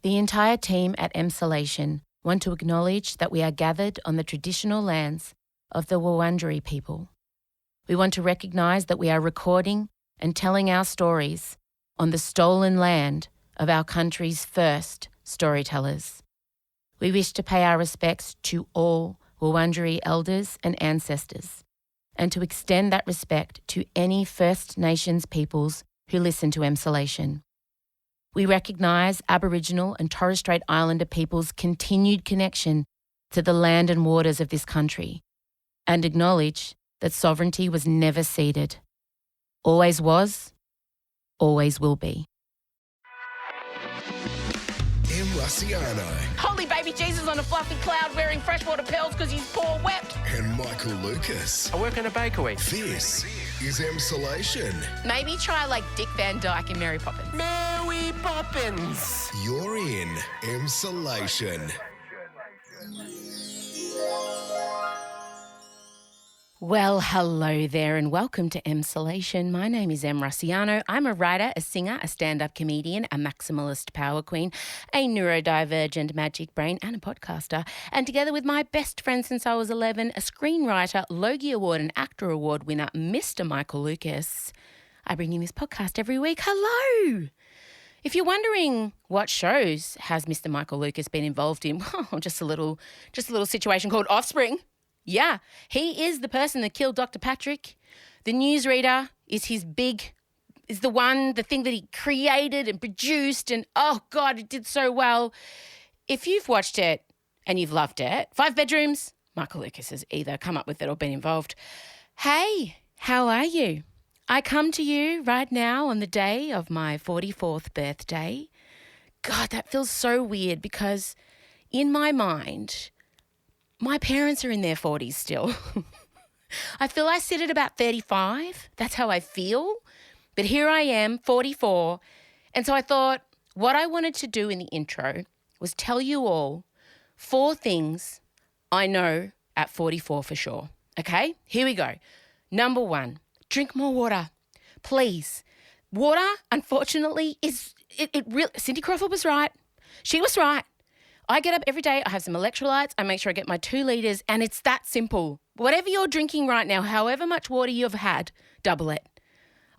The entire team at Emsolation want to acknowledge that we are gathered on the traditional lands of the Wurundjeri people. We want to recognise that we are recording and telling our stories on the stolen land of our country's first storytellers. We wish to pay our respects to all Wurundjeri elders and ancestors, and to extend that respect to any First Nations peoples who listen to Emsolation. We recognise Aboriginal and Torres Strait Islander peoples' continued connection to the land and waters of this country, and acknowledge that sovereignty was never ceded. Always was, always will be. Russiano. Holy baby Jesus on a fluffy cloud wearing freshwater pearls because he's poor wept. And Michael Lucas. I work in a bakery. This is Emsolation. Maybe try like Dick Van Dyke and Mary Poppins. Mary Poppins. You're in Emsolation. Well, hello there and welcome to Emsolation. My name is Em Russiano. I'm a writer, a singer, a stand-up comedian, a maximalist power queen, a neurodivergent magic brain and a podcaster. And together with my best friend since I was 11, a screenwriter, Logie Award and Actor Award winner, Mr. Michael Lucas, I bring you this podcast every week. Hello! If you're wondering what shows has Mr. Michael Lucas been involved in, well, just a little situation called Offspring. Yeah, he is the person that killed Dr. Patrick. The newsreader is the thing that he created and produced, and oh God, it did so well. If you've watched it and you've loved it, 5 Bedrooms, Michael Lucas has either come up with it or been involved. Hey, how are you? I come to you right now on the day of my 44th birthday. God, that feels so weird because in my mind, my parents are in their 40s still. I feel I sit at about 35. That's how I feel. But here I am, 44. And so I thought what I wanted to do in the intro was tell you all 4 things I know at 44 for sure. Okay, here we go. Number 1, drink more water, please. Water, unfortunately, Cindy Crawford was right. She was right. I get up every day, I have some electrolytes, I make sure I get my 2 litres, and it's that simple. Whatever you're drinking right now, however much water you've had, double it.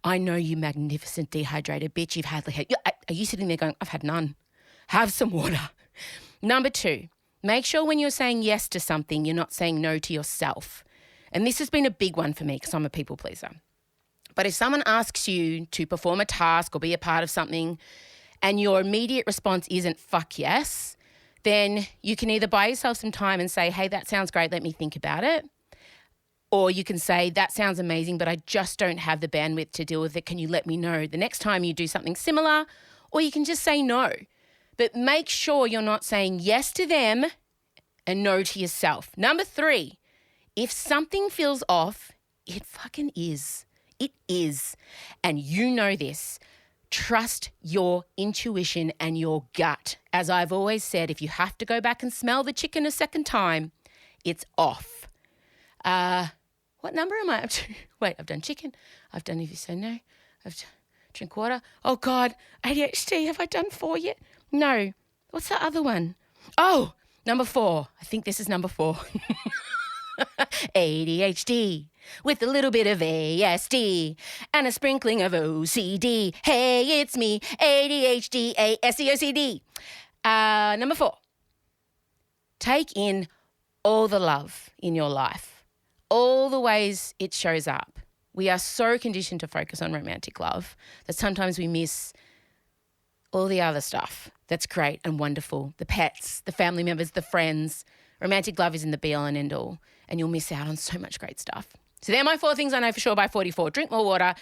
I know you magnificent dehydrated bitch, you've had, are you sitting there going, I've had none? Have some water. Number 2, make sure when you're saying yes to something, you're not saying no to yourself. And this has been a big one for me because I'm a people pleaser. But if someone asks you to perform a task or be a part of something and your immediate response isn't fuck yes, then you can either buy yourself some time and say, hey, that sounds great, let me think about it. Or you can say, that sounds amazing, but I just don't have the bandwidth to deal with it. Can you let me know the next time you do something similar? Or you can just say no. But make sure you're not saying yes to them and no to yourself. Number 3, if something feels off, it fucking is. It is. And you know this. Trust your intuition and your gut. As I've always said, if you have to go back and smell the chicken a second time, it's off. What number am I up to? Wait, I've done chicken. I've done if you say no. I've drink water. Oh, God, ADHD, have I done 4 yet? No. What's the other one? Oh, number 4. I think this is number 4. ADHD with a little bit of ASD and a sprinkling of OCD. Hey, it's me, ADHD, ASDOCD. Number 4, take in all the love in your life, all the ways it shows up. We are so conditioned to focus on romantic love that sometimes we miss all the other stuff that's great and wonderful, the pets, the family members, the friends. Romantic love isn't the be-all and end-all, and you'll miss out on so much great stuff. So they're my 4 things I know for sure by 44. Drink more water.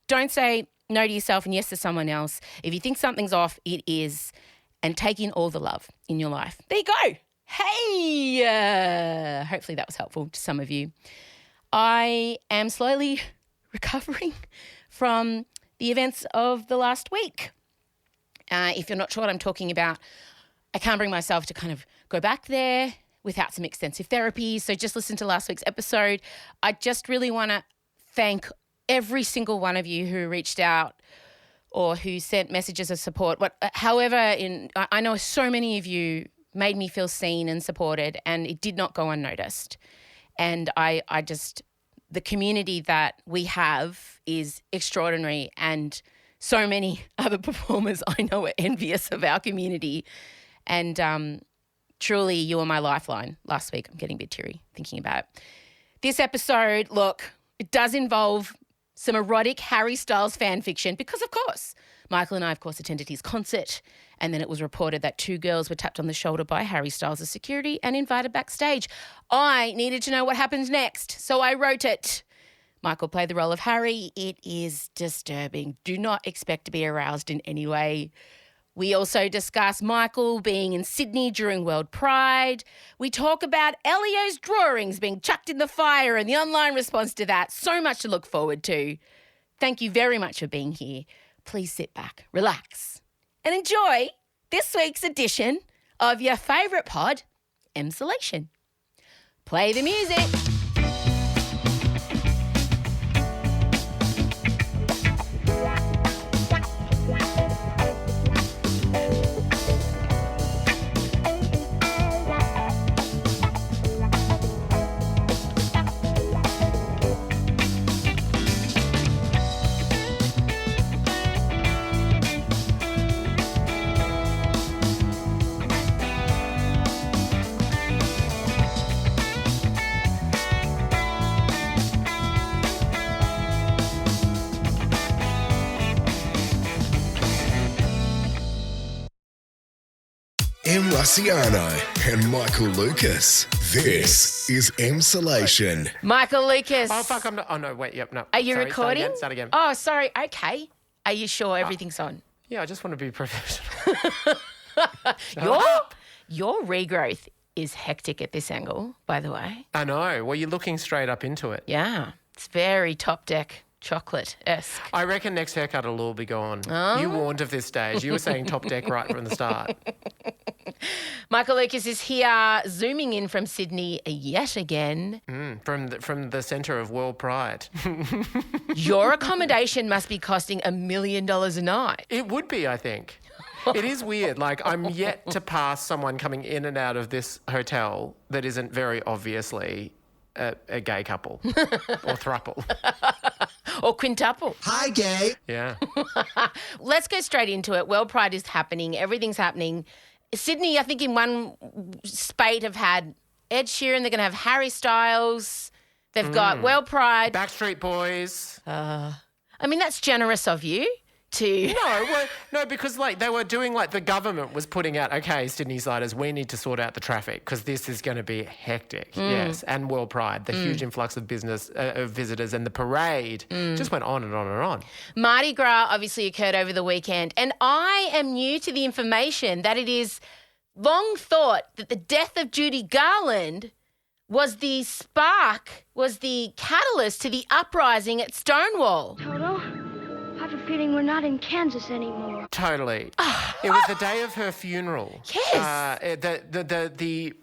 Don't say no to yourself and yes to someone else. If you think something's off, it is. And take in all the love in your life. There you go. Hey! Hopefully that was helpful to some of you. I am slowly recovering from the events of the last week. If you're not sure what I'm talking about, I can't bring myself to kind of go back there without some extensive therapy. So just listen to last week's episode. I just really want to thank every single one of you who reached out or who sent messages of support. However, I know so many of you made me feel seen and supported, and it did not go unnoticed. And the community that we have is extraordinary, and so many other performers I know are envious of our community. And truly, you were my lifeline last week. I'm getting a bit teary thinking about it. This episode, look, it does involve some erotic Harry Styles fan fiction because, of course, Michael and I, of course, attended his concert, and then it was reported that 2 girls were tapped on the shoulder by Harry Styles' security and invited backstage. I needed to know what happens next, so I wrote it. Michael played the role of Harry. It is disturbing. Do not expect to be aroused in any way. We also discuss Michael being in Sydney during World Pride. We talk about Elio's drawings being chucked in the fire and the online response to that. So much to look forward to. Thank you very much for being here. Please sit back, relax, and enjoy this week's edition of your favourite pod, Emsolation. Play the music. M. Russiano and Michael Lucas. This is Emsolation. Michael Lucas. Oh, fuck, I'm not. Oh, no, wait, yep, no. Are you Sorry, recording? Start again. Oh, sorry. Okay. Are you sure everything's on? Yeah, I just want to be professional. Your regrowth is hectic at this angle, by the way. I know. Well, you're looking straight up into it. Yeah. It's very top deck chocolate-esque. I reckon next haircut will all be gone. Oh. You warned of this stage. You were saying top deck right from the start. Michael Lucas is here, zooming in from Sydney yet again. From the centre of World Pride. Your accommodation must be costing $1 million a night. It would be, I think. It is weird. Like, I'm yet to pass someone coming in and out of this hotel that isn't very obviously a gay couple or throuple. Or quintuple. Hi, gay. Yeah. Let's go straight into it. World Pride is happening. Everything's happening. Sydney, I think in one spate have had Ed Sheeran. They're going to have Harry Styles. They've got World Pride. Backstreet Boys. I mean, that's generous of you to... No, because like they were doing like the government was putting out, okay, Sydneysiders, we need to sort out the traffic because this is going to be hectic. Yes, and World Pride, the huge influx of of visitors and the parade just went on and on and on. Mardi Gras obviously occurred over the weekend, and I am new to the information that it is long thought that the death of Judy Garland was the spark, was the catalyst to the uprising at Stonewall. Toto, I have a feeling we're not in Kansas anymore. Totally. It was the day of her funeral. Yes.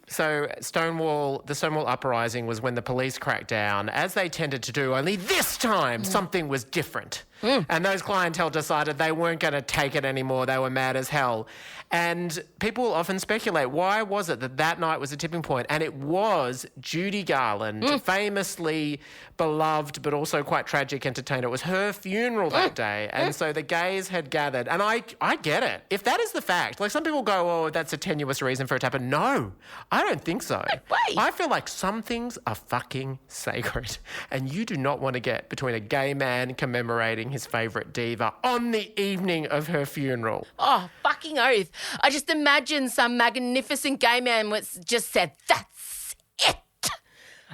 So Stonewall, the Stonewall uprising was when the police cracked down, as they tended to do, only this time something was different. And those clientele decided they weren't going to take it anymore. They were mad as hell. And people often speculate, why was it that night was a tipping point? And it was Judy Garland, famously beloved but also quite tragic entertainer. It was her funeral that day. And so the gays had gathered. And I get it. If that is the fact, like some people go, oh, that's a tenuous reason for it to happen. No, I don't think so. Wait. I feel like some things are fucking sacred. And you do not want to get between a gay man commemorating his favourite diva on the evening of her funeral. Oh, fucking oath. I just imagine some magnificent gay man was just said, that's it.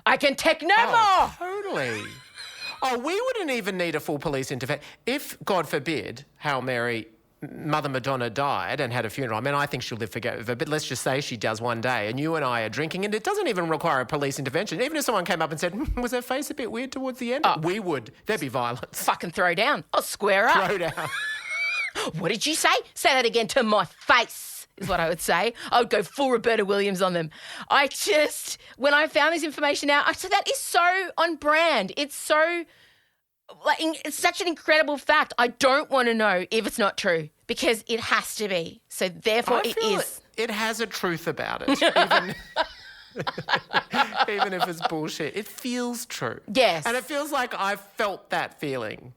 I can take no more. Totally. Oh, we wouldn't even need a full police intervention. If, God forbid, Hail Mary, Mother Madonna died and had a funeral, I mean, I think she'll live forever, but let's just say she does one day and you and I are drinking and it doesn't even require a police intervention. Even if someone came up and said, was her face a bit weird towards the end? We would. There'd be violence. Fucking throw down. I'll square up. Throw down. What did you say? Say that again to my face, is what I would say. I would go full Roberta Williams on them. When I found this information out, I said, that is so on brand. It's so it's such an incredible fact. I don't want to know if it's not true because it has to be. So therefore I it feel is. It has a truth about it, even if it's bullshit. It feels true. Yes. And it feels like I've felt that feeling.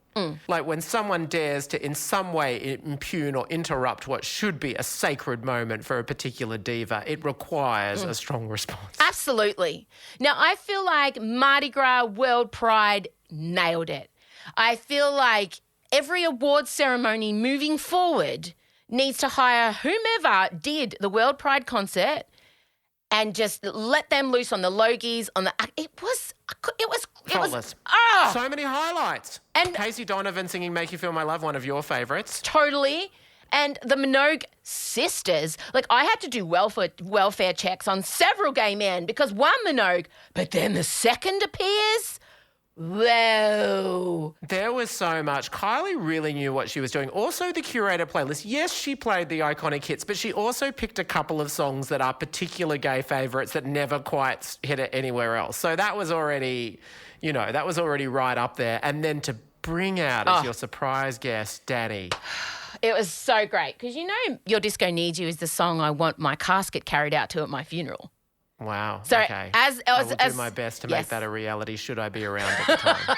Like when someone dares to in some way impugn or interrupt what should be a sacred moment for a particular diva, it requires a strong response. Absolutely. Now, I feel like Mardi Gras World Pride nailed it. I feel like every awards ceremony moving forward needs to hire whomever did the World Pride concert and just let them loose on the Logies, on the... It was... So many highlights. And Casey Donovan singing Make You Feel My Love, one of your favourites. totally. And the Minogue sisters, like I had to do welfare checks on several gay men because one Minogue, but then the second appears. Whoa. There was so much. Kylie really knew what she was doing. Also, the curator playlist. Yes, she played the iconic hits, but she also picked a couple of songs that are particular gay favourites that never quite hit it anywhere else. So that was already, right up there. And then to bring out as your surprise guest, Danny. It was so great because Your Disco Needs You is the song I want my casket carried out to at my funeral. Wow. So okay. I will do my best to make that a reality should I be around at the time.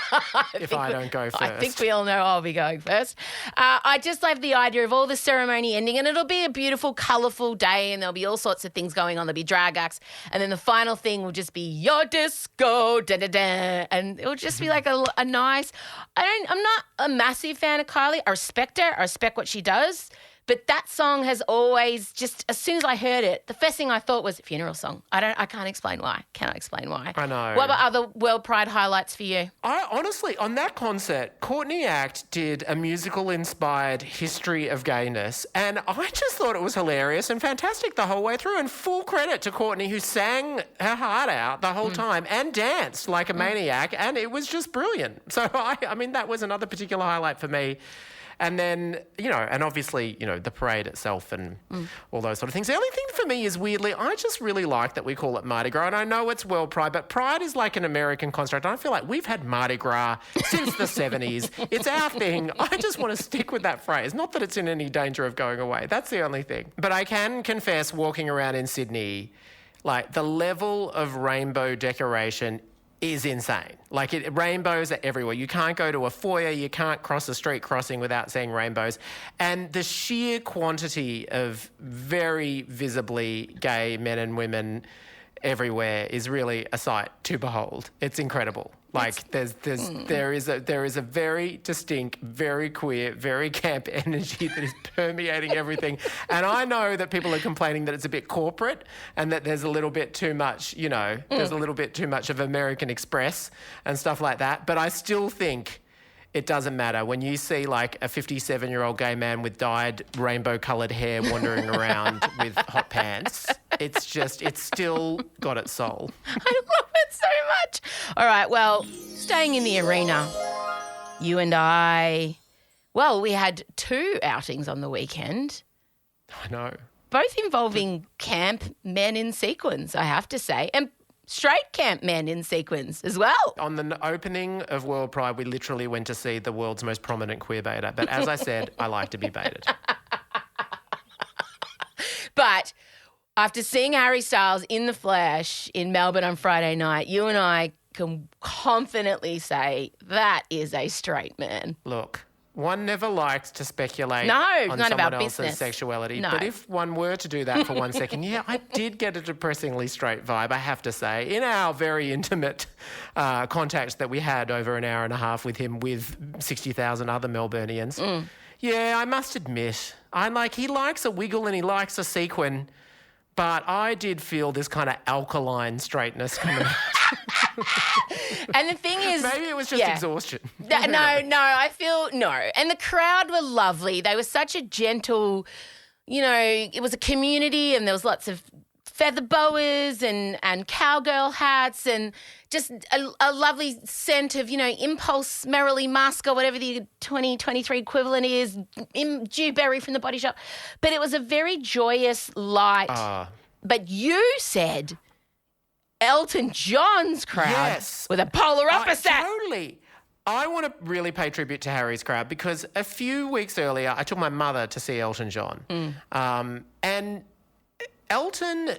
if I don't go first. I think we all know I'll be going first. I just love the idea of all the ceremony ending and it'll be a beautiful, colourful day and there'll be all sorts of things going on. There'll be drag acts and then the final thing will just be Your Disco, da-da-da. And it'll just be like a nice... I'm not a massive fan of Kylie. I respect her. I respect what she does. But that song has always just, as soon as I heard it, the first thing I thought was funeral song. I can't explain why. Cannot explain why. I know. What about other World Pride highlights for you? I honestly, on that concert, Courtney Act did a musical-inspired history of gayness, and I just thought it was hilarious and fantastic the whole way through, and full credit to Courtney who sang her heart out the whole time and danced like a maniac, and it was just brilliant. So, I mean, that was another particular highlight for me. And then, and obviously, the parade itself and all those sort of things. The only thing for me is weirdly, I just really like that we call it Mardi Gras. And I know it's World Pride, but Pride is like an American construct. And I feel like we've had Mardi Gras since the 70s. It's our thing. I just want to stick with that phrase. Not that it's in any danger of going away. That's the only thing. But I can confess, walking around in Sydney, like the level of rainbow decoration is insane. Like rainbows are everywhere. You can't go to a foyer, you can't cross a street crossing without seeing rainbows. And the sheer quantity of very visibly gay men and women everywhere is really a sight to behold. It's incredible. Like there is a very distinct, very queer, very camp energy that is permeating everything. And I know that people are complaining that it's a bit corporate and that there's a little bit too much, there's a little bit too much of American Express and stuff like that. But I still think it doesn't matter. When you see like a 57-year-old gay man with dyed rainbow-coloured hair wandering around with hot pants, it's still got its soul. I love it so much. All right, well, staying in the arena, you and I, we had 2 outings on the weekend. I know. Both involving camp men in sequins, I have to say, and straight camp men in sequins as well. On the opening of World Pride, we literally went to see the world's most prominent queer baiter. But as I said, I like to be baited. But after seeing Harry Styles in the flesh in Melbourne on Friday night, you and I can confidently say that is a straight man. Look, one never likes to speculate on not someone about else's business. Sexuality. No. But if one were to do that for 1 second, I did get a depressingly straight vibe, I have to say, in our very intimate contact that we had over an hour and a half with him with 60,000 other Melburnians. Yeah, I must admit, he likes a wiggle and he likes a sequin, but I did feel this kind of alkaline straightness coming out. And the thing is... Maybe it was just exhaustion. No, I feel... No. And the crowd were lovely. They were such a gentle... it was a community and there was lots of feather boas and cowgirl hats and just a lovely scent of, Impulse, Merrily Musk or whatever the 2023 equivalent is, dewberry from the Body Shop. But it was a very joyous, light... But you said... Elton John's crowd with a polar opposite. Totally. I want to really pay tribute to Harry's crowd because a few weeks earlier, I took my mother to see Elton John. And Elton,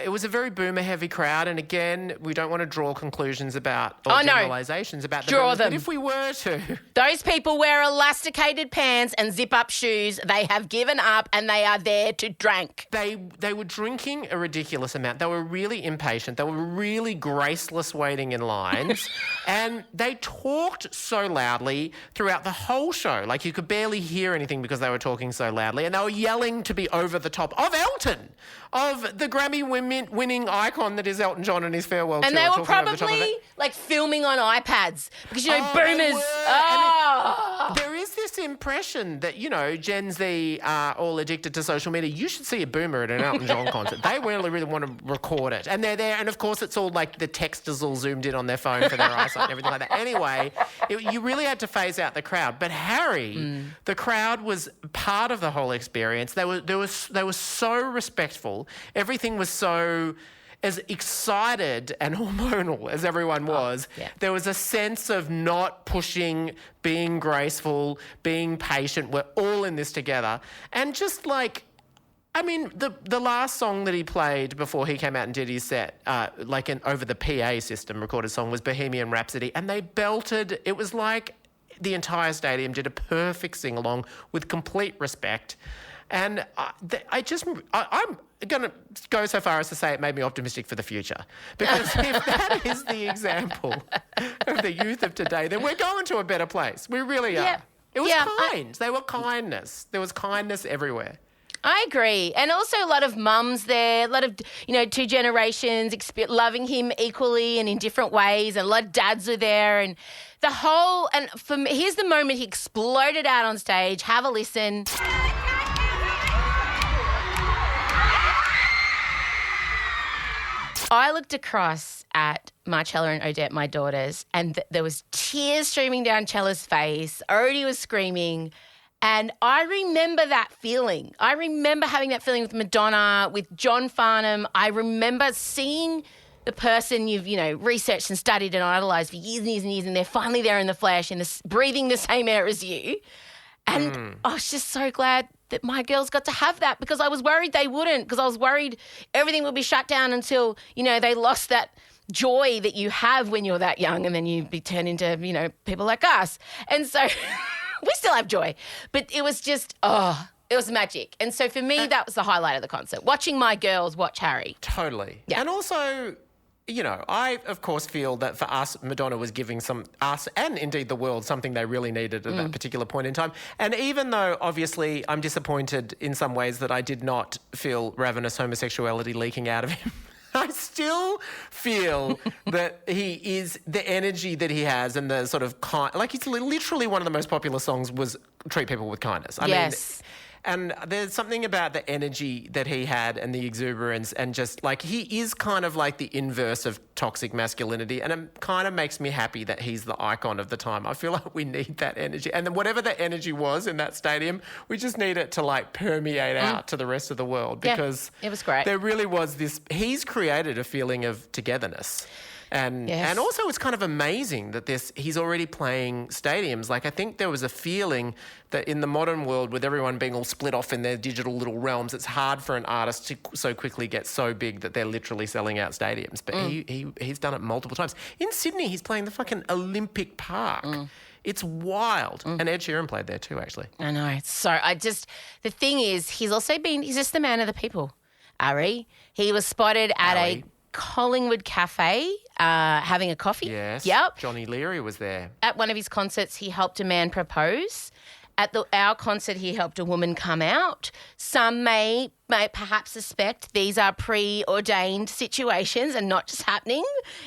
it was a very boomer-heavy crowd. And again, we don't want to draw conclusions about or generalisations about the Draw boomers, them. but if we were to... Those people wear elasticated pants and zip-up shoes. They have given up and they are there to drink. They were drinking a ridiculous amount. They were really impatient. They were really graceless waiting in lines. And they talked so loudly throughout the whole show. Like you could barely hear anything because they were talking so loudly. And they were yelling to be over the top of Elton, of the Grammy-winning icon that is Elton John and his farewell tour. And they were probably like filming on iPads because, you know, boomers. There is this impression that, you know, Gen Z are all addicted to social media. You should see a boomer at an Elton John concert. They really want to record it. And they're there. And, of course, it's all like the texters all zoomed in on their phone for their eyesight and everything like that. Anyway, you really had to phase out the crowd. But Harry, the crowd was part of the whole experience. They were so respectful. Everything was so as excited and hormonal as everyone was. There was a sense of not pushing, being graceful, being patient. We're all in this together. And just like, I mean, the last song that he played before he came out and did his set, over the PA system recorded song, was Bohemian Rhapsody. And they belted, it was like the entire stadium did a perfect sing-along with complete respect. And I'm going to go so far as to say it made me optimistic for the future. Because if that is the example of the youth of today, then we're going to a better place. We really are. It was kind. They were kindness. There was kindness everywhere. I agree. And also a lot of mums there, a lot of, you know, two generations loving him equally and in different ways. And a lot of dads were there. And the whole, and for me, here's the moment he exploded out on stage. Have a listen. I looked across at Marcella and Odette, my daughters, and there was tears streaming down Chella's face. Odie was screaming. And I remember that feeling. I remember having that feeling with Madonna, with John Farnham. I remember seeing the person you've, you know, researched and studied and idolised for years and years and years, and they're finally there in the flesh and breathing the same air as you. And I was just so glad that my girls got to have that because I was worried they wouldn't, because I was worried everything would be shut down until, you know, they lost that joy that you have when you're that young and then you be turned into, you know, people like us. And so we still have joy. But it was just, it was magic. And so for me, that was the highlight of the concert, watching my girls watch Harry. Totally. Yeah. And also, you know, I, of course, feel that for us, Madonna was giving us and indeed the world something they really needed at that particular point in time. And even though, obviously, I'm disappointed in some ways that I did not feel ravenous homosexuality leaking out of him, I still feel that he is, the energy that he has and the sort of like it's literally one of the most popular songs was Treat People with Kindness. I mean, and there's something about the energy that he had and the exuberance and just like he is kind of like the inverse of toxic masculinity, and it kind of makes me happy that he's the icon of the time. I feel like we need that energy, and then whatever that energy was in that stadium, we just need it to like permeate out to the rest of the world because it was great. There really was this, he's created a feeling of togetherness. And also it's kind of amazing that he's already playing stadiums. Like I think there was a feeling that in the modern world with everyone being all split off in their digital little realms, it's hard for an artist to so quickly get so big that they're literally selling out stadiums. But he's done it multiple times. In Sydney, he's playing the fucking Olympic Park. It's wild. And Ed Sheeran played there too, actually. I know. So the thing is, he's just the man of the people, Ari. He was spotted at a Collingwood cafe having a coffee. Yes. Yep. Johnny Leary was there. At one of his concerts, he helped a man propose. At our concert, he helped a woman come out. Some may perhaps suspect these are preordained situations and not just happening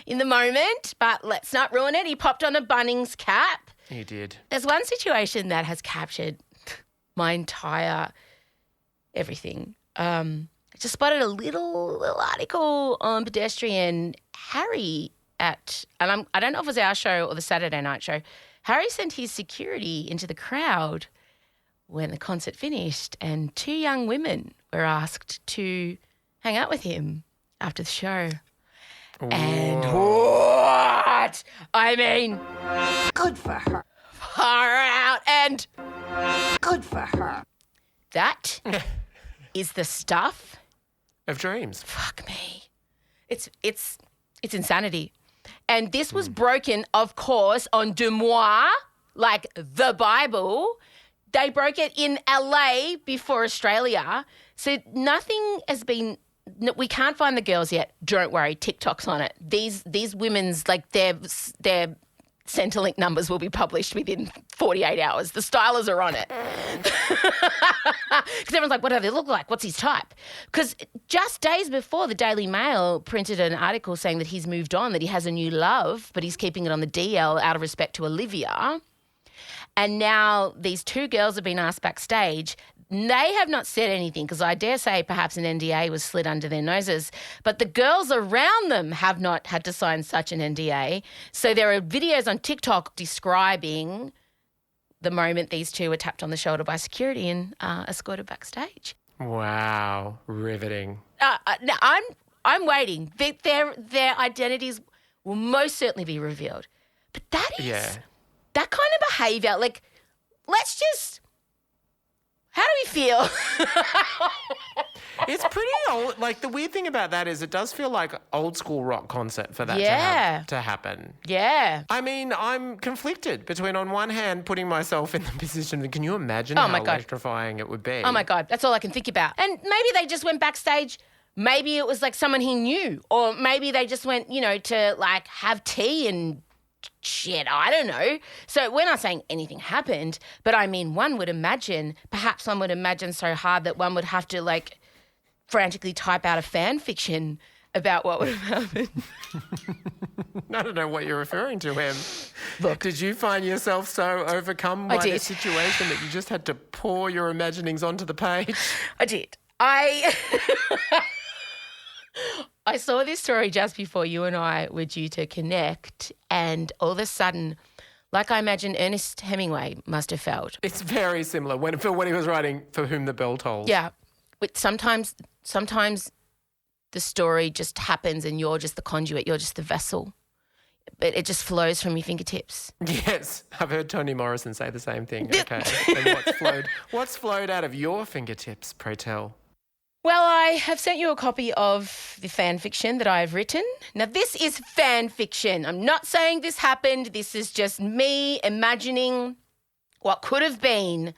in the moment, but let's not ruin it. He popped on a Bunnings cap. He did. There's one situation that has captured my entire everything. I just spotted a little article on Pedestrian. Harry I don't know if it was our show or the Saturday night show, Harry sent his security into the crowd when the concert finished, and two young women were asked to hang out with him after the show. And what? I mean, Good for her. far out. And Good for her. that is the stuff. Of dreams. Fuck me. It's insanity. And this was broken, of course, on Demois, like the Bible. They broke it in LA before Australia. So nothing has been, we can't find the girls yet. Don't worry, TikTok's on it. These women's, like their Centrelink numbers will be published within 48 hours. The stylers are on it. Because everyone's like, what do they look like? What's his type? Because just days before, the Daily Mail printed an article saying that he's moved on, that he has a new love, but he's keeping it on the DL out of respect to Olivia. And now these two girls have been asked backstage. They have not said anything because I dare say perhaps an NDA was slid under their noses, but the girls around them have not had to sign such an NDA. So there are videos on TikTok describing the moment these two were tapped on the shoulder by security and escorted backstage. Wow. Riveting. No, I'm waiting. Their identities will most certainly be revealed. But that is that kind of behaviour. Like, let's just. How do we feel? It's pretty old. Like, the weird thing about that is it does feel like old school rock concert for that to happen. Yeah. I mean, I'm conflicted between, on one hand, putting myself in the position of, can you imagine how electrifying it would be? Oh, my God. That's all I can think about. And maybe they just went backstage. Maybe it was like someone he knew. Or maybe they just went, to like have tea and shit, I don't know. So we're not saying anything happened, but I mean, perhaps one would imagine so hard that one would have to like frantically type out a fan fiction about what would have happened. I don't know what you're referring to, Em. Look. Did you find yourself so overcome by the situation that you just had to pour your imaginings onto the page? I did. I saw this story just before you and I were due to connect, and all of a sudden, like I imagine Ernest Hemingway must have felt. It's very similar when he was writing For Whom the Bell Tolls. Yeah. But sometimes the story just happens and you're just the conduit, you're just the vessel. But it just flows from your fingertips. Yes, I've heard Toni Morrison say the same thing. Okay. And what's flowed out of your fingertips, pray tell? Well, I have sent you a copy of the fan fiction that I've written. Now, this is fan fiction. I'm not saying this happened. This is just me imagining what could have been.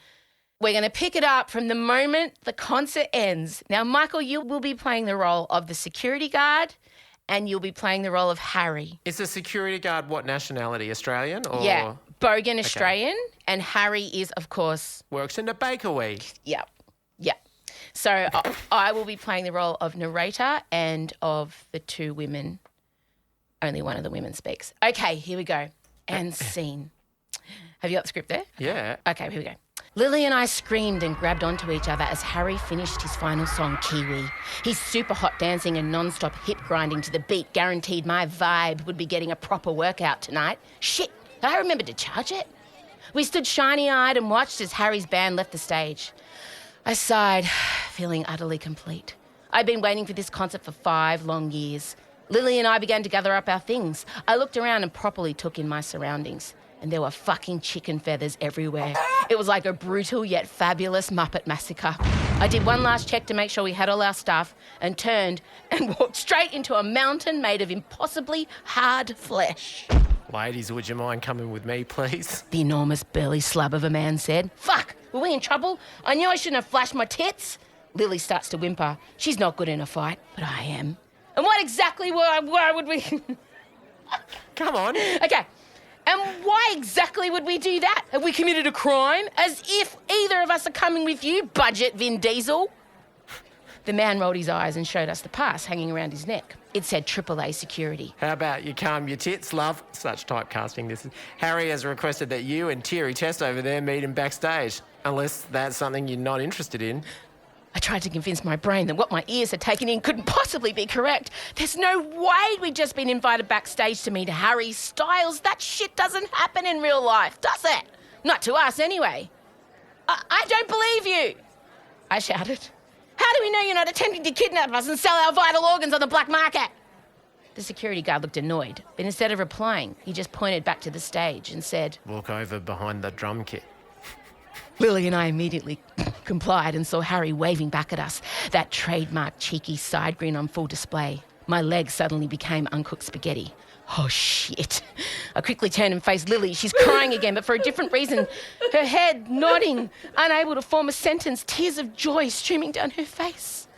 We're going to pick it up from the moment the concert ends. Now, Michael, you will be playing the role of the security guard and you'll be playing the role of Harry. Is the security guard what nationality? Australian or? Yeah, Bogan Australian. And Harry is, of course... Works in a bakery. Yeah. So I will be playing the role of narrator and of the two women. Only one of the women speaks. Okay, here we go. And scene. Have you got the script there? Yeah. Okay, here we go. Lily and I screamed and grabbed onto each other as Harry finished his final song, Kiwi. His super hot dancing and non-stop hip grinding to the beat guaranteed my vibe would be getting a proper workout tonight. Shit, I remembered to charge it. We stood shiny-eyed and watched as Harry's band left the stage. I sighed, feeling utterly complete. I'd been waiting for this concert for 5 long years. Lily and I began to gather up our things. I looked around and properly took in my surroundings. And there were fucking chicken feathers everywhere. It was like a brutal yet fabulous Muppet massacre. I did one last check to make sure we had all our stuff and turned and walked straight into a mountain made of impossibly hard flesh. Ladies, would you mind coming with me, please? The enormous burly slab of a man said. Fuck, were we in trouble? I knew I shouldn't have flashed my tits. Lily starts to whimper. She's not good in a fight, but I am. And what exactly why would we... Come on. Okay. And why exactly would we do that? Have we committed a crime? As if either of us are coming with you, budget Vin Diesel. The man rolled his eyes and showed us the pass hanging around his neck. It said AAA security. How about you calm your tits, love? Such typecasting this is. Harry has requested that you and Thierry Test over there meet him backstage. Unless that's something you're not interested in. I tried to convince my brain that what my ears had taken in couldn't possibly be correct. There's no way we'd just been invited backstage to meet Harry Styles. That shit doesn't happen in real life, does it? Not to us, anyway. I don't believe you, I shouted. How do we know you're not attempting to kidnap us and sell our vital organs on the black market? The security guard looked annoyed, but instead of replying, he just pointed back to the stage and said, Walk over behind the drum kit. Lily and I immediately complied and saw Harry waving back at us, that trademark cheeky side grin on full display. My legs suddenly became uncooked spaghetti. Oh, shit. I quickly turned and faced Lily. She's crying again, but for a different reason. Her head nodding, unable to form a sentence, tears of joy streaming down her face.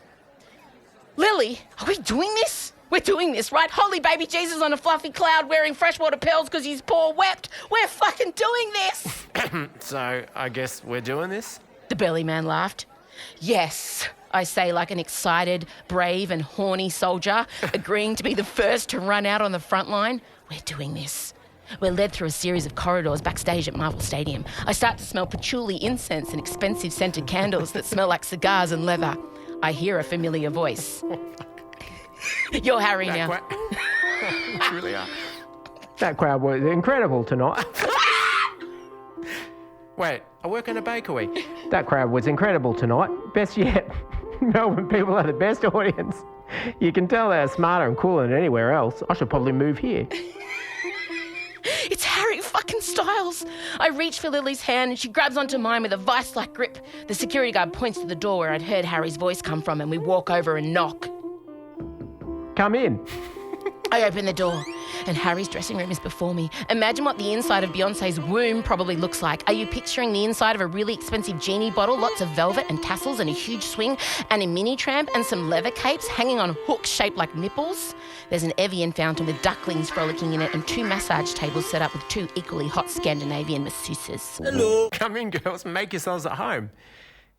Lily, are we doing this? We're doing this, right? Holy baby Jesus on a fluffy cloud wearing freshwater pearls because his paw wept. We're fucking doing this. So, I guess we're doing this? The burly man laughed. Yes, I say like an excited, brave and horny soldier, agreeing to be the first to run out on the front line. We're doing this. We're led through a series of corridors backstage at Marvel Stadium. I start to smell patchouli incense and expensive scented candles that smell like cigars and leather. I hear a familiar voice. You're Harry now. You really are. That crowd was incredible tonight. Wait, I work in a bakery. That crowd was incredible tonight. Best yet. Melbourne people are the best audience. You can tell they're smarter and cooler than anywhere else. I should probably move here. It's Harry fucking Styles. I reach for Lily's hand and she grabs onto mine with a vice-like grip. The security guard points to the door where I'd heard Harry's voice come from and we walk over and knock. Come in. I open the door and Harry's dressing room is before me. Imagine what the inside of Beyonce's womb probably looks like. Are you picturing the inside of a really expensive genie bottle, lots of velvet and tassels and a huge swing and a mini tramp and some leather capes hanging on hooks shaped like nipples? There's an Evian fountain with ducklings frolicking in it and 2 massage tables set up with 2 equally hot Scandinavian masseuses. Hello. Come in, girls, and make yourselves at home.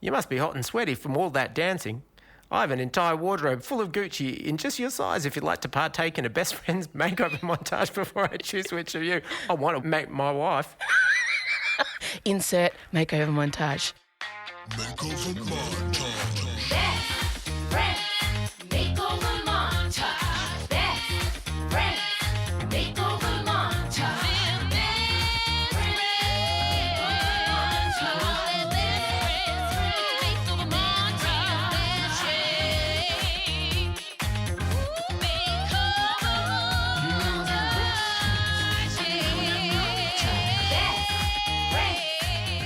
You must be hot and sweaty from all that dancing. I have an entire wardrobe full of Gucci in just your size if you'd like to partake in a best friend's makeover montage before I choose which of you I want to make my wife. Insert makeover montage. Makeover montage. Best friends makeover montage. Best friends makeover montage. Best friends makeover montage. Best friends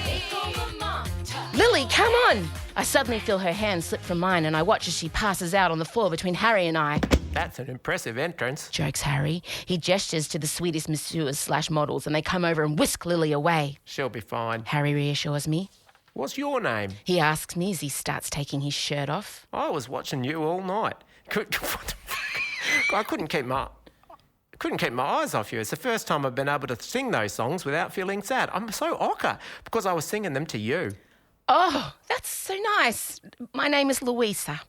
makeover montage. Lily, come on! I suddenly feel her hand slip from mine and I watch as she passes out on the floor between Harry and I. That's an impressive entrance. Jokes Harry. He gestures to the sweetest masseurs/models and they come over and whisk Lily away. She'll be fine. Harry reassures me. What's your name? He asks me as he starts taking his shirt off. I was watching you all night. What the fuck? I couldn't keep my eyes off you. It's the first time I've been able to sing those songs without feeling sad. I'm so ochre because I was singing them to you. Oh, that's so nice. My name is Louisa.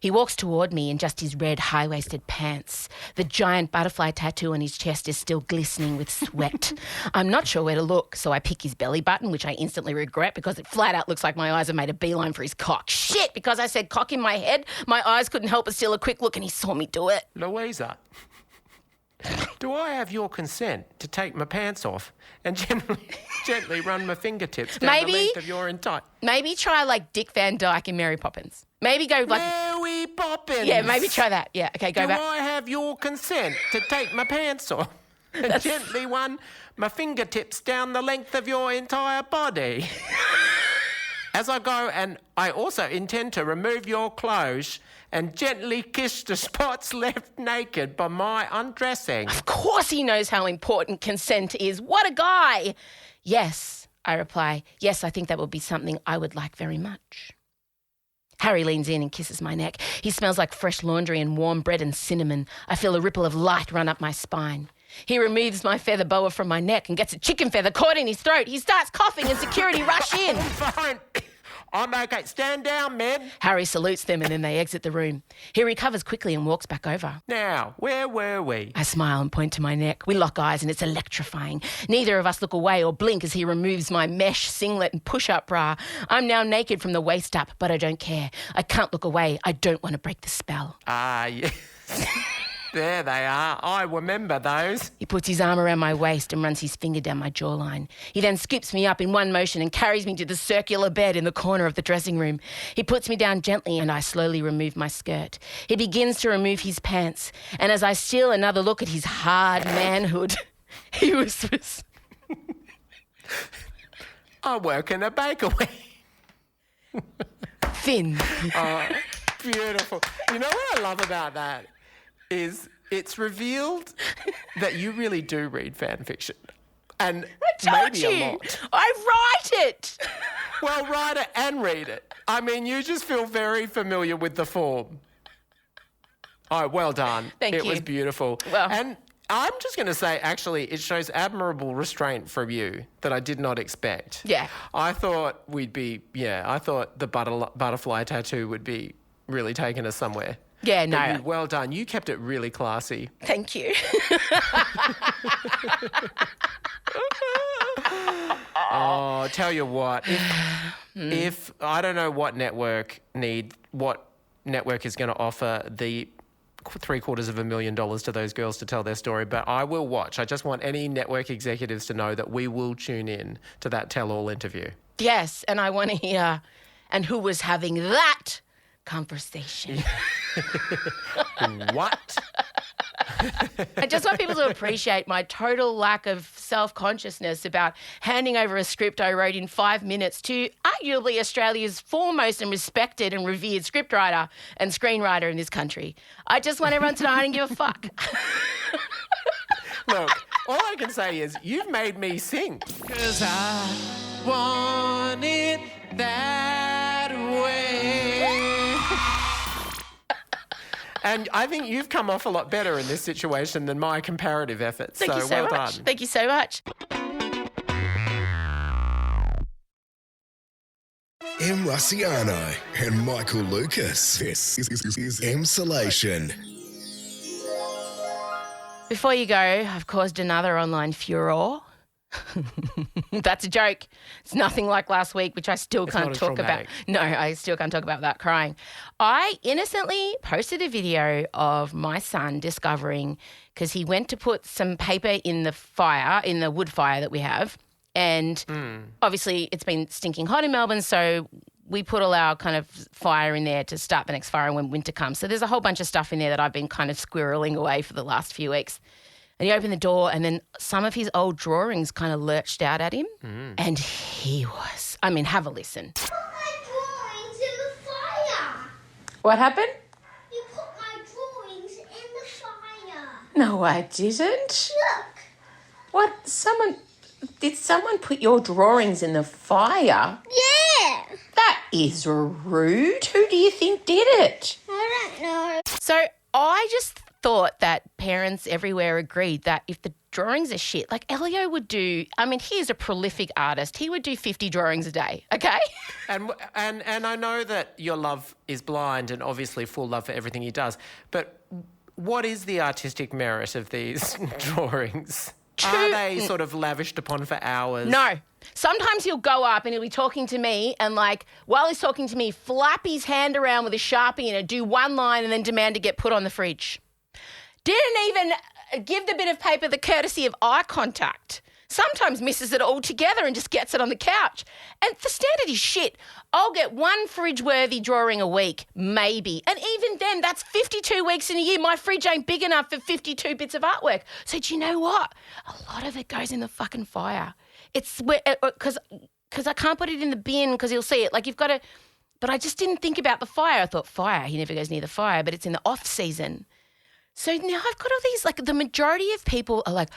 He walks toward me in just his red high-waisted pants. The giant butterfly tattoo on his chest is still glistening with sweat. I'm not sure where to look, so I pick his belly button, which I instantly regret because it flat out looks like my eyes have made a beeline for his cock. Shit, because I said cock in my head, my eyes couldn't help but steal a quick look and he saw me do it. Louisa, do I have your consent to take my pants off and gently run my fingertips down the length of your entire... Maybe try like Dick Van Dyke in Mary Poppins. Maybe go like... Mary Poppins! Yeah, maybe try that. Yeah, okay, go back. Do I have your consent to take my pants off and gently run my fingertips down the length of your entire body? As I go, and I also intend to remove your clothes and gently kiss the spots left naked by my undressing. Of course he knows how important consent is. What a guy! Yes, I reply. Yes, I think that would be something I would like very much. Harry leans in and kisses my neck. He smells like fresh laundry and warm bread and cinnamon. I feel a ripple of light run up my spine. He removes my feather boa from my neck and gets a chicken feather caught in his throat. He starts coughing and security rush in. Fine. I'm okay. Stand down, men. Harry salutes them and then they exit the room. He recovers quickly and walks back over. Now, where were we? I smile and point to my neck. We lock eyes and it's electrifying. Neither of us look away or blink as he removes my mesh singlet and push-up bra. I'm now naked from the waist up, but I don't care. I can't look away. I don't want to break the spell. Yes. There they are. I remember those. He puts his arm around my waist and runs his finger down my jawline. He then scoops me up in one motion and carries me to the circular bed in the corner of the dressing room. He puts me down gently and I slowly remove my skirt. He begins to remove his pants, and as I steal another look at his hard manhood, he whispers, I work in a bakery. Finn. Oh, beautiful. You know what I love about that is it's revealed that you really do read fan fiction. And I told maybe you. a lot. I write it. Well, write it and read it. I mean, you just feel very familiar with the form. Oh, well done. Thank you. It was beautiful. Well. And I'm just going to say, actually, it shows admirable restraint from you that I did not expect. Yeah. I thought I thought the butterfly tattoo would be really taking us somewhere. Yeah, But no. well done. You kept it really classy. Thank you. Oh, tell you what, if I don't know what network is going to offer the $750,000 to those girls to tell their story, but I will watch. I just want any network executives to know that we will tune in to that tell-all interview. Yes, and I want to hear, and who was having that conversation. What? I just want people to appreciate my total lack of self-consciousness about handing over a script I wrote in 5 minutes to arguably Australia's foremost and respected and revered scriptwriter and screenwriter in this country. I just want everyone to know I don't give a fuck. Look, all I can say is you've made me sing. 'Cause I want it that way. And I think you've come off a lot better in this situation than my comparative efforts. Thank you so well much. done. Thank you so much. M. Russiano and Michael Lucas. This is Emsolation. Before you go, I've caused another online furore. That's a joke. It's nothing like last week, which I still can't not as talk about. traumatic. No, I still can't talk about without crying. I innocently posted a video of my son discovering, because he went to put some paper in the fire, in the wood fire that we have, and obviously it's been stinking hot in Melbourne, so we put all our kind of fire in there to start the next fire when winter comes. So there's a whole bunch of stuff in there that I've been kind of squirreling away for the last few weeks. And he opened the door and then some of his old drawings kind of lurched out at him. And he was, have a listen. Put my drawings in the fire. What happened? You put my drawings in the fire. No, I didn't. Look. What? Did someone put your drawings in the fire? Yeah. That is rude. Who do you think did it? I don't know. So I just thought that parents everywhere agreed that if the drawings are shit, like Elio would do, he is a prolific artist. He would do 50 drawings a day, okay? And I know that your love is blind and obviously full love for everything he does, but what is the artistic merit of these drawings? Are they sort of lavished upon for hours? No. Sometimes he'll go up and he'll be talking to me and, while he's talking to me, flap his hand around with a Sharpie and do one line and then demand to get put on the fridge. Didn't even give the bit of paper the courtesy of eye contact. Sometimes misses it altogether and just gets it on the couch. And the standard is shit. I'll get one fridge-worthy drawing a week, maybe. And even then, that's 52 weeks in a year. My fridge ain't big enough for 52 bits of artwork. So do you know what? A lot of it goes in the fucking fire. It's because I can't put it in the bin because he'll see it. You've got to... But I just didn't think about the fire. I thought, fire, he never goes near the fire, but it's in the off-season. So now I've got all these, the majority of people are like,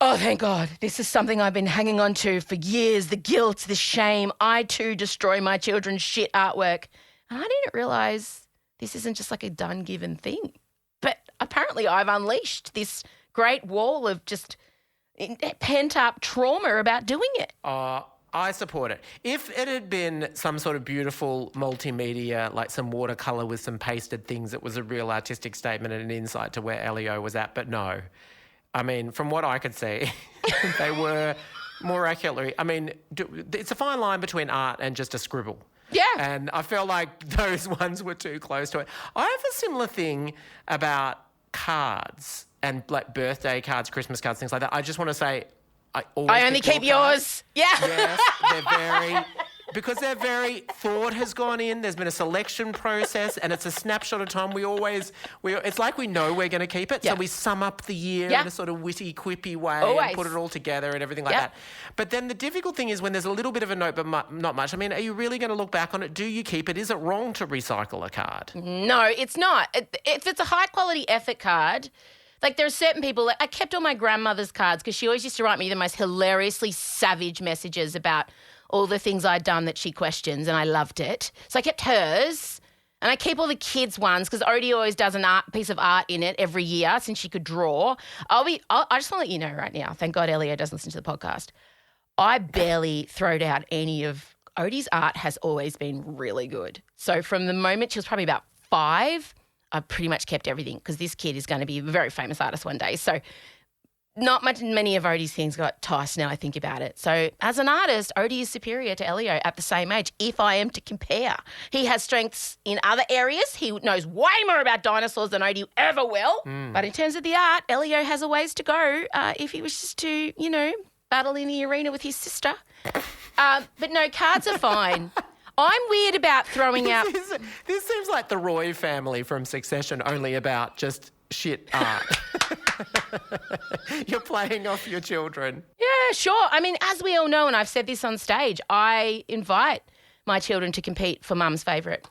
oh, thank God, this is something I've been hanging on to for years, the guilt, the shame. I too destroy my children's shit artwork. And I didn't realise this isn't just a done given thing. But apparently I've unleashed this great wall of just pent up trauma about doing it. I support it. If it had been some sort of beautiful multimedia, like some watercolour with some pasted things, it was a real artistic statement and an insight to where Elio was at. But no. From what I could see, they were more accurately... it's a fine line between art and just a scribble. Yeah. And I felt like those ones were too close to it. I have a similar thing about cards and like birthday cards, Christmas cards, things like that, I just want to say I only keep yours. Yeah. Yes, they're very thought has gone in. There's been a selection process, and it's a snapshot of time. It's like we know we're going to keep it, so we sum up the year in a sort of witty, quippy way and put it all together and everything like that. But then the difficult thing is when there's a little bit of a note, but not much. I mean, are you really going to look back on it? Do you keep it? Is it wrong to recycle a card? No, it's not. If it's a high quality effort card. Like, there are certain people, like, I kept all my grandmother's cards because she always used to write me the most hilariously savage messages about all the things I'd done that she questions, and I loved it. So I kept hers, and I keep all the kids' ones because Odie always does a piece of art in it every year since she could draw. I just want to let you know right now, thank God Elio doesn't listen to the podcast, I barely throwed out any of Odie's art has always been really good. So from the moment she was probably about 5, I've pretty much kept everything because this kid is going to be a very famous artist one day. So many of Odie's things got tossed now I think about it. So as an artist, Odie is superior to Elio at the same age if I am to compare. He has strengths in other areas. He knows way more about dinosaurs than Odie ever will. But in terms of the art, Elio has a ways to go if he wishes to, battle in the arena with his sister. But no, cards are fine. I'm weird about throwing out... This seems like the Roy family from Succession, only about just shit art. You're playing off your children. Yeah, sure. I mean, as we all know, and I've said this on stage, I invite my children to compete for Mum's favourite.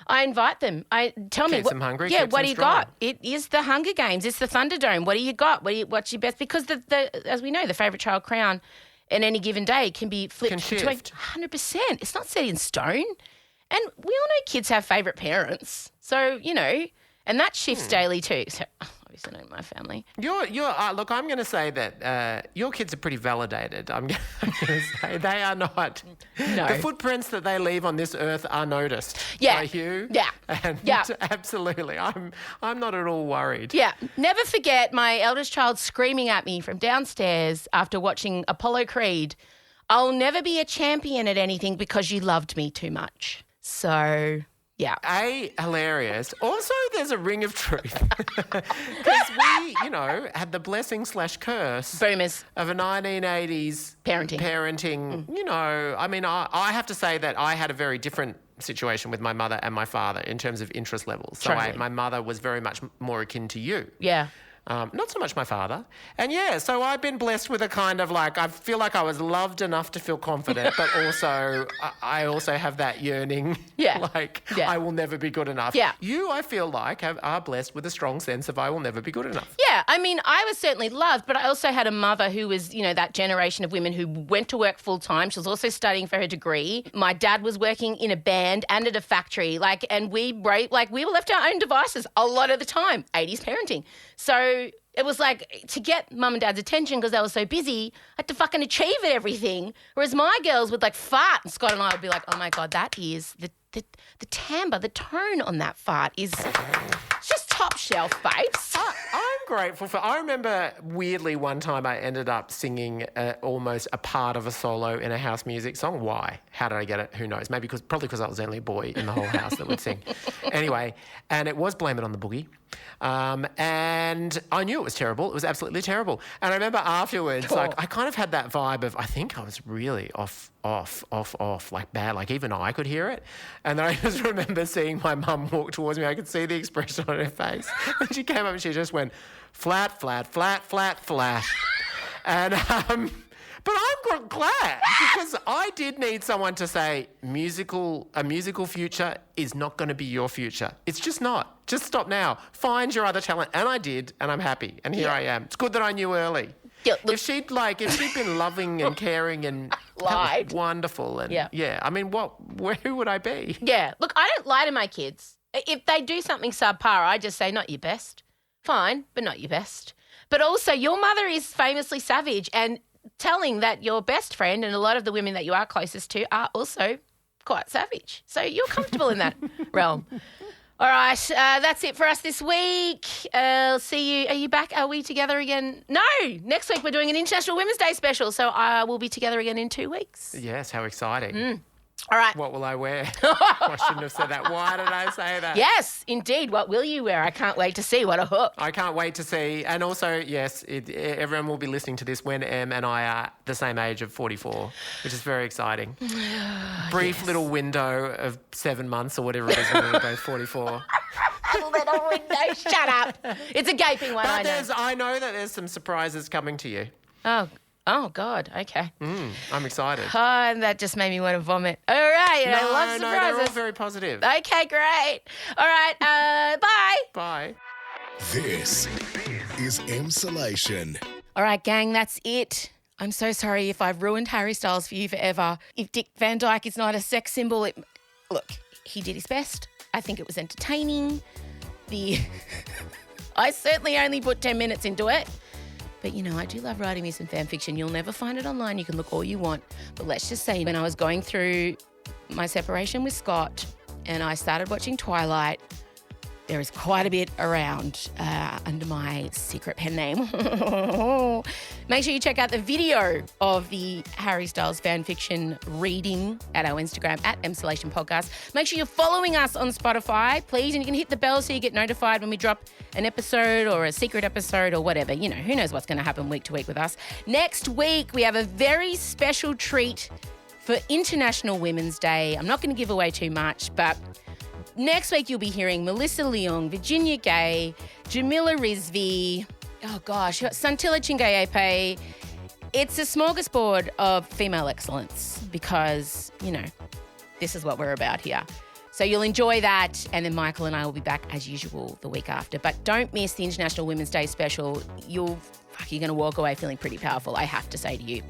I invite them. Keeps them hungry. Yeah, keeps what them do you strong. got? It is the Hunger Games. It's the Thunderdome. What do you got? What's your best? Because as we know, the favourite child crown in any given day can be flipped between 100%. It's not set in stone. And we all know kids have favourite parents. So, and that shifts daily too. So obviously not in my family. Look, I'm going to say that your kids are pretty validated. I'm going to say they are not. No. The footprints that they leave on this earth are noticed by you. Yeah. And absolutely. I'm not at all worried. Yeah. Never forget my eldest child screaming at me from downstairs after watching Apollo Creed, "I'll never be a champion at anything because you loved me too much." So... yeah. Hilarious. Also, there's a ring of truth. Because we, had the blessing / curse Boomers. of a 1980s parenting. I mean, I have to say that I had a very different situation with my mother and my father in terms of interest levels. So my mother was very much more akin to you. Yeah. Not so much my father. And so I've been blessed with a kind of I feel like I was loved enough to feel confident, but also I also have that yearning, I will never be good enough. Yeah. You, I feel like, are blessed with a strong sense of I will never be good enough. Yeah, I mean, I was certainly loved, but I also had a mother who was, that generation of women who went to work full time. She was also studying for her degree. My dad was working in a band and at a factory, and we were left to our own devices a lot of the time. 80s parenting. So it was to get mum and dad's attention because they were so busy, I had to fucking achieve at everything. Whereas my girls would fart and Scott and I would be like, oh my God, that is the timbre, the tone on that fart is just top shelf, babes. I'm grateful for... I remember weirdly one time I ended up singing almost a part of a solo in a house music song. Why? How did I get it? Who knows? Maybe probably because I was the only boy in the whole house that would sing. Anyway, and it was Blame It on the Boogie. And I knew it was terrible. It was absolutely terrible. And I remember afterwards, I kind of had that vibe of, I think I was really off, bad. Even I could hear it. And then I just remember seeing my mum walk towards me. I could see the expression on her face. And she came up and she just went, flat, flat, flat, flat, flat. And, but I'm glad because I did need someone to say a musical future is not going to be your future. It's just not. Just stop now. Find your other talent. And I did, and I'm happy. And here I am. It's good that I knew early. Yeah, look, if she'd been loving and caring and lied, wonderful. And I mean, who would I be? Yeah. Look, I don't lie to my kids. If they do something subpar, I just say, not your best. Fine, but not your best. But also, your mother is famously savage and telling that your best friend and a lot of the women that you are closest to are also quite savage. So you're comfortable in that realm. All right, that's it for us this week. See you. Are you back? Are we together again? No, next week we're doing an International Women's Day special, so we'll be together again in 2 weeks. Yes, how exciting. All right. What will I wear? I shouldn't have said that. Why did I say that? Yes, indeed. What will you wear? I can't wait to see. What a hook. I can't wait to see. And also, yes, everyone will be listening to this when Em and I are the same age of 44, which is very exciting. Brief little window of 7 months or whatever it is when we're both 44. Little window. Shut up. It's a gaping one, But I know. I know that there's some surprises coming to you. Oh, God. Okay. I'm excited. Oh, and that just made me want to vomit. All right. I love surprises. No, they're all very positive. Okay, great. All right. Bye. Bye. This is Emsolation. All right, gang, that's it. I'm so sorry if I've ruined Harry Styles for you forever. If Dick Van Dyke is not a sex symbol, look, he did his best. I think it was entertaining. I certainly only put 10 minutes into it. But, I do love writing me some fan fiction. You'll never find it online. You can look all you want. But let's just say when I was going through my separation with Scott and I started watching Twilight, there is quite a bit around under my secret pen name. Make sure you check out the video of the Harry Styles fan fiction reading at our Instagram at Emsolation Podcast. Make sure you're following us on Spotify, please, and you can hit the bell so you get notified when we drop an episode or a secret episode or whatever. Who knows what's going to happen week to week with us. Next week, we have a very special treat for International Women's Day. I'm not going to give away too much, but next week, you'll be hearing Melissa Leong, Virginia Gay, Jamila Rizvi, Santilla Chingayepe. It's a smorgasbord of female excellence because, this is what we're about here. So you'll enjoy that, and then Michael and I will be back as usual the week after. But don't miss the International Women's Day special. You're going to walk away feeling pretty powerful, I have to say to you.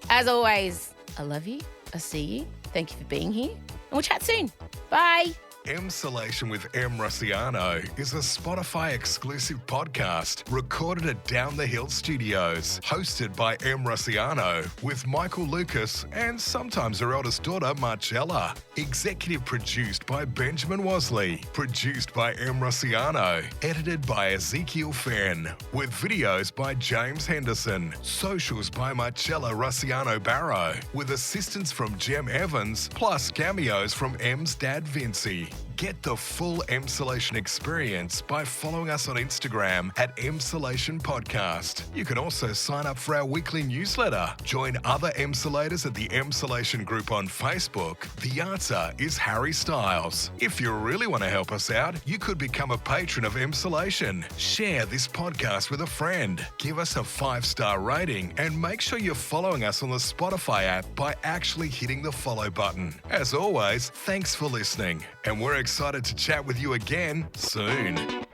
As always, I love you. I see you. Thank you for being here. And we'll chat soon. Bye. Emsolation with Em Rossiano is a Spotify exclusive podcast recorded at Down the Hill Studios, hosted by Em Rossiano with Michael Lucas and sometimes her eldest daughter Marcella. Executive produced by Benjamin Wasley, produced by Em Rossiano, edited by Ezekiel Fenn, with videos by James Henderson, socials by Marcella Rossiano Barrow, with assistance from Jem Evans, plus cameos from Em's dad Vincey. Get the full Emsolation experience by following us on Instagram at Emsolation Podcast. You can also sign up for our weekly newsletter. Join other Emsolators at the Emsolation group on Facebook. The answer is Harry Styles. If you really want to help us out, you could become a patron of Emsolation. Share this podcast with a friend. Give us a 5-star rating and make sure you're following us on the Spotify app by actually hitting the follow button. As always, thanks for listening, and we're excited to chat with you again soon.